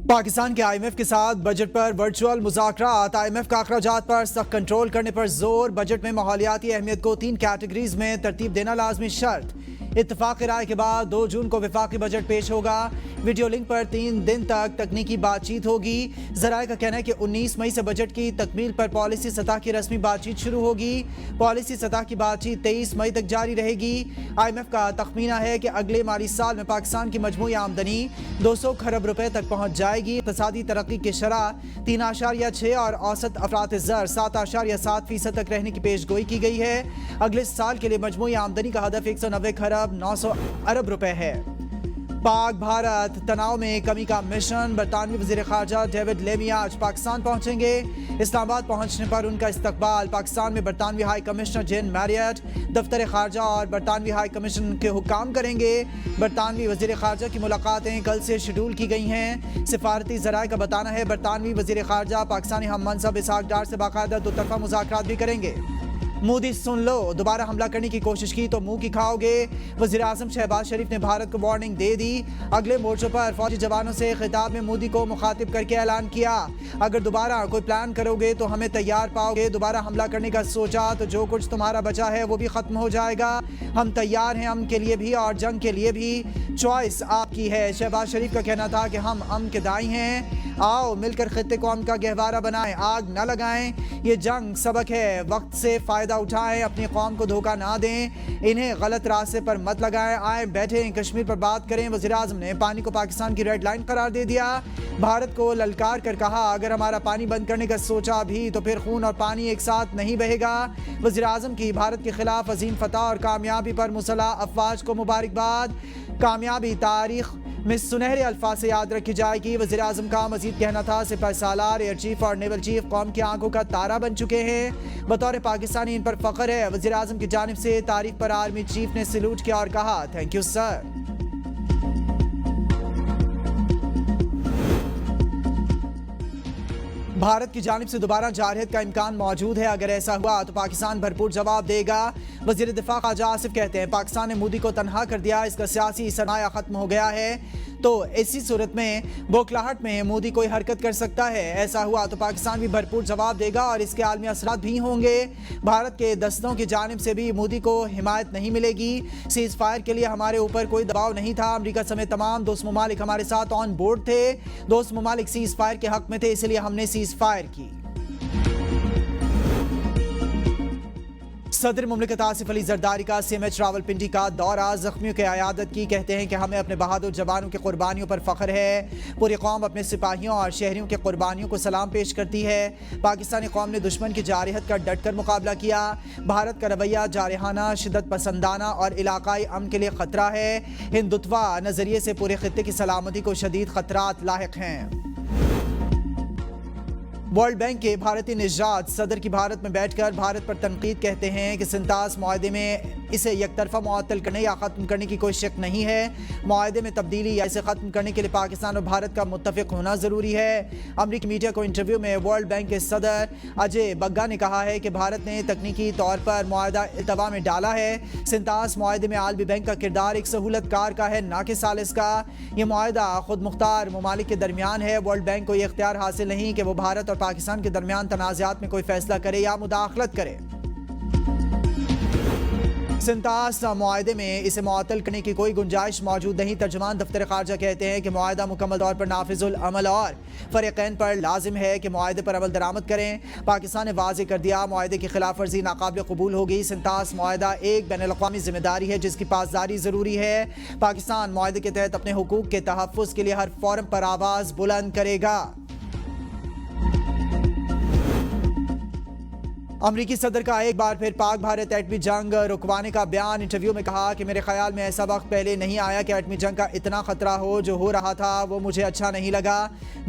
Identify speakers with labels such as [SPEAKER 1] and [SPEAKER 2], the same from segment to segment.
[SPEAKER 1] पाकिस्तान के IMF के साथ बजट पर वर्चुअल मुज़ाकरात। IMF का अखराजात पर सख्त कंट्रोल करने पर जोर। बजट में माहौलियाती अहमियत को 3 कैटेगरीज में तरतीब देना लाजमी शर्त। इत्तफाक राय के बाद 2 जून को वफाकी बजट पेश होगा। वीडियो लिंक पर 3 दिन तक तकनीकी बातचीत होगी। ज़राए का कहना है कि 19 मई से बजट की तकमील पर पॉलिसी सतह की रस्मी बातचीत शुरू होगी। पॉलिसी सतह की बातचीत 23 मई तक जारी रहेगी। IMF का तखमीना है कि अगले माली साल में पाकिस्तान की मजमूई आमदनी 200 खरब रुपए तक पहुँच जाएगी। इक़्तिसादी तरक्की की शरह 3.6 और औसत अफरात ज़र 7.7% तक रहने की पेश गोई की गई है। अगले साल के लिए मजमूई आमदनी का हदफ 190 खरब 900 अरब रुपए है। पाक भारत तनाव में कमी का मिशन। बरतानवी वज़ीर ख़ारजा डेविड लेमी आज पाकिस्तान पहुंचेंगे। इस्लामाबाद पहुंचने पर उनका इस्तकबाल पाकिस्तान में बरतानवी हाई कमिश्नर जेन मैरियट, दफ्तर ख़ारजा और बरतानवी हाई कमिशन के हुक्काम करेंगे। बरतानवी वज़ीर ख़ारजा की मुलाकातें कल से शेड्यूल की गई हैं। सिफारती ज़राए का बताना है बरतानवी वज़ीर ख़ारजा पाकिस्तानी हम मनसब इसहाक डार से बाकायदा दोतरफा मुज़ाकरात भी करेंगे। मोदी सुन लो, दोबारा हमला करने की कोशिश की तो मुंह की खाओगे। वज़ीर आज़म शहबाज शरीफ ने भारत को वार्निंग दे दी। अगले मोर्चों पर फौजी जवानों से खिताब में मोदी को मुखातिब करके ऐलान किया, अगर दोबारा कोई प्लान करोगे तो हमें तैयार पाओगे। दोबारा हमला करने का सोचा तो जो कुछ तुम्हारा बचा है वो भी ख़त्म हो जाएगा। हम तैयार हैं अमन के लिए भी और जंग के लिए भी, चॉइस आपकी है। शहबाज शरीफ का कहना था कि हम अमन के दाई हैं, आओ मिलकर खित्ते को अमन का गहवारा बनाएं, आग न लगाएं। ये जंग सबक है, वक्त से फ़ायदा उठाएं, अपनी कौम को धोखा ना दें, इन्हें गलत रास्ते पर मत लगाएं। आए बैठें कश्मीर पर बात करें। वज़ीर आज़म ने पानी को पाकिस्तान की रेड लाइन करार दे दिया। भारत को ललकार कर कहा, अगर हमारा पानी बंद करने का सोचा भी तो फिर खून और पानी एक साथ नहीं बहेगा। वज़ीर आज़म की भारत के खिलाफ अजीम फतह और कामयाबी पर मुसल्लह अफवाज को मुबारकबाद। कामयाबी तारीख में सुनहरे अल्फाज से याद रखी जाएगी। वज़ीर आज़म का मजीद कहना था, सिपाही सालार, एयर चीफ और नेवल चीफ कौम की आंखों का तारा बन चुके हैं। बतौर पाकिस्तानी इन पर फ़ख्र है। वज़ीर आज़म की जानिब से तारीफ पर आर्मी चीफ ने सैल्यूट किया और कहा, थैंक यू सर। भारत की जानिब से दोबारा जारहत का इम्कान मौजूद है। अगर ऐसा हुआ तो पाकिस्तान भरपूर जवाब देगा। वज़ीर दिफा ख्वाजा आसिफ कहते हैं, पाकिस्तान ने मोदी को तनहा कर दिया, इसका सियासी सरमाया ख़त्म हो गया है। तो ऐसी सूरत में बौखलाहट में मोदी कोई हरकत कर सकता है। ऐसा हुआ तो पाकिस्तान भी भरपूर जवाब देगा और इसके आलमी असरात भी होंगे। भारत के दस्तों की जानिब से भी मोदी को हिमायत नहीं मिलेगी। सीज़ फायर के लिए हमारे ऊपर कोई दबाव नहीं था। अमेरिका समेत तमाम दोस्त ममालिक हमारे साथ ऑन बोर्ड थे। दोस्त ममालिक सीज़ फायर के हक में थे, इसलिए हमने सीज़ फायर की। सदर मुमलिकत आसिफ अली जरदारी का CMH रावलपिंडी का दौरा, जख्मियों की अयादत की। कहते हैं कि हमें अपने बहादुर जवानों की कुर्बानियों पर फ़ख्र है। पूरी कौम अपने सिपाहियों और शहरियों की कुर्बानियों को सलाम पेश करती है। पाकिस्तानी कौम ने दुश्मन की जारहत का डट कर मुकाबला किया। भारत का रवैया जारहाना, शिद्दत पसंदाना और इलाकाई अमन के लिए ख़तरा है। हिंदुत्वा नज़रिए से पूरे खित्ते की सलामती को शदीद ख़तरात लाहिक हैं। वर्ल्ड बैंक के भारतीय निजात सदर की भारत में बैठकर भारत पर तनकीद। कहते हैं कि सिंतास मुआहदे में इसे यकतरफा मुअत्तल करने या ख़त्म करने की कोई शक नहीं है। मुआहदे में तब्दीली या इसे ख़त्म करने के लिए पाकिस्तान और भारत का मुत्तफ़िक होना ज़रूरी है। अमरीकी मीडिया को इंटरव्यू में वर्ल्ड बैंक के सदर अजय बग्गा ने कहा है कि भारत ने तकनीकी तौर पर मुआहदा इल्तवा में डाला है। सिंतास मुआहदे में आलमी बैंक का किरदार एक सहूलतकार का है, ना कि सालिस का। यह मुआहदा खुद मुख्तार ममालिक के दरमियान है। वर्ल्ड बैंक को यह इख्तियार हासिल नहीं कि वो भारत और पाकिस्तान के दरमियान तनाज़ात में कोई फैसला करे या मुदाखलत करे। सिंतास मुआहदे में इसे मुअत्तल करने की कोई गुंजाइश मौजूद नहीं। तर्जुमान दफ्तर ख़ारजा कहते हैं कि मुआहदा मुकम्मल तौर पर नाफिजुल अमल और फ़रीक़ैन पर लाजिम है कि मुआहदे पर अमल दरामद करें। पाकिस्तान ने वाज़ेह कर दिया, मुआहदे की खिलाफ वर्जी नाकाबिल कबूल होगी। सिंतास मुआहदा एक बैनुल-अक़वामी ज़िम्मेदारी है जिसकी पासदारी ज़रूरी है। पाकिस्तान मुआहदे के तहत अपने हुकूक़ के तहफ़्फ़ुज़ के लिए हर फोरम पर आवाज़ बुलंद करेगा। अमरीकी सदर का एक बार फिर पाक भारत एटमी जंग रुकवाने का बयान। इंटरव्यू में कहा कि मेरे ख्याल में ऐसा वक्त पहले नहीं आया कि एटमी जंग का इतना खतरा हो। जो हो रहा था वो मुझे अच्छा नहीं लगा,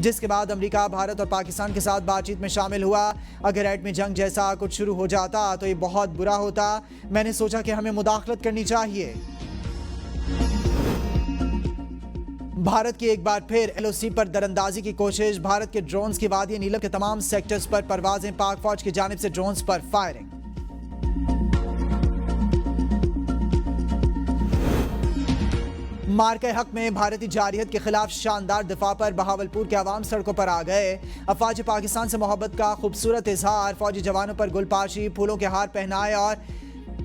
[SPEAKER 1] जिसके बाद अमरीका भारत और पाकिस्तान के साथ बातचीत में शामिल हुआ। अगर एटमी जंग जैसा कुछ शुरू हो जाता तो ये बहुत बुरा होता। मैंने सोचा कि हमें मुदाखलत करनी चाहिए। भारत की एक बार फिर LOC पर दरअंदाजी की कोशिश। भारत के ड्रोन्स की वादी नीलम के तमाम सेक्टर्स पर परवाजें। पाक फौज की जानिब से ड्रोन्स पर फायरिंग। مارکہ حق میں بھارتی جارحیت کے خلاف شاندار دفاع پر بہاولپور کے عوام سڑکوں پر آ گئے. افواج پاکستان سے محبت کا خوبصورت اظہار. فوجی جوانوں پر گل پاشی, پھولوں کے ہار پہنائے اور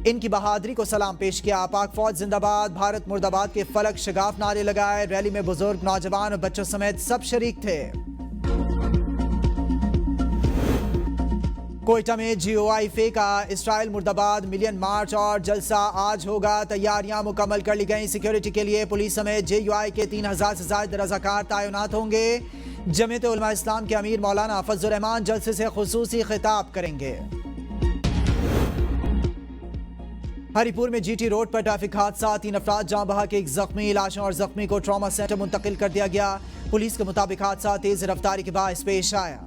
[SPEAKER 1] ان کی بہادری کو سلام پیش کیا. پاک فوج زندہ باد, بھارت مرد آباد کے فلک شگاف نعرے لگائے. ریلی میں بزرگ, نوجوان اور بچوں سمیت سب شریک تھے. کوئٹہ میں جی او آئی فے کا اسرائیل مرد آباد ملین مارچ اور جلسہ آج ہوگا. تیاریاں مکمل کر لی گئیں. سیکیورٹی کے لیے پولیس سمیت جے یو آئی کے 3000 سے زائد رضاکار تعینات ہوں گے. جمعیت علماء اسلام کے امیر مولانا فضل الرحمان جلسے سے خصوصی خطاب کریں گے. ہری پور میں جی ٹی روڈ پر ٹریفک حادثہ, 3 افراد جاں بحق, 1 زخمی. لاشوں اور زخمی کو ٹراما سینٹر منتقل کر دیا گیا. پولیس کے مطابق حادثہ تیز رفتاری کے باعث پیش آیا.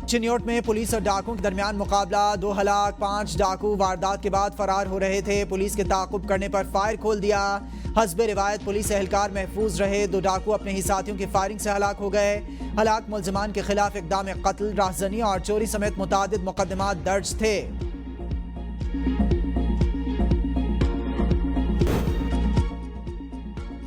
[SPEAKER 1] چنیوٹ میں پولیس اور ڈاکوؤں کے درمیان مقابلہ, 2 ہلاک, 5 ڈاکو واردات کے بعد فرار ہو رہے تھے. پولیس کے تعاقب کرنے پر فائر کھول دیا. حسب روایت پولیس اہلکار محفوظ رہے. 2 ڈاکو اپنے ہی ساتھیوں کی فائرنگ سے ہلاک ہو گئے. ہلاک ملزمان کے خلاف اقدام قتل, راہزنی اور چوری سمیت متعدد مقدمات درج تھے.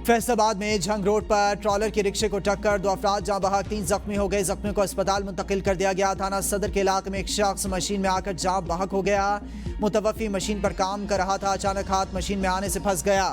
[SPEAKER 1] فیصل آباد میں جھنگ روڈ پر ٹرالر کے رکشے کو ٹکر, 2 افراد جاں بحق, 3 زخمی ہو گئے. زخمیوں کو اسپتال منتقل کر دیا گیا. تھانہ صدر کے علاقے میں ایک شخص مشین میں آ کر جاں بحق ہو گیا. متوفی مشین پر کام کر رہا تھا. اچانک ہاتھ مشین میں آنے سے پھنس گیا.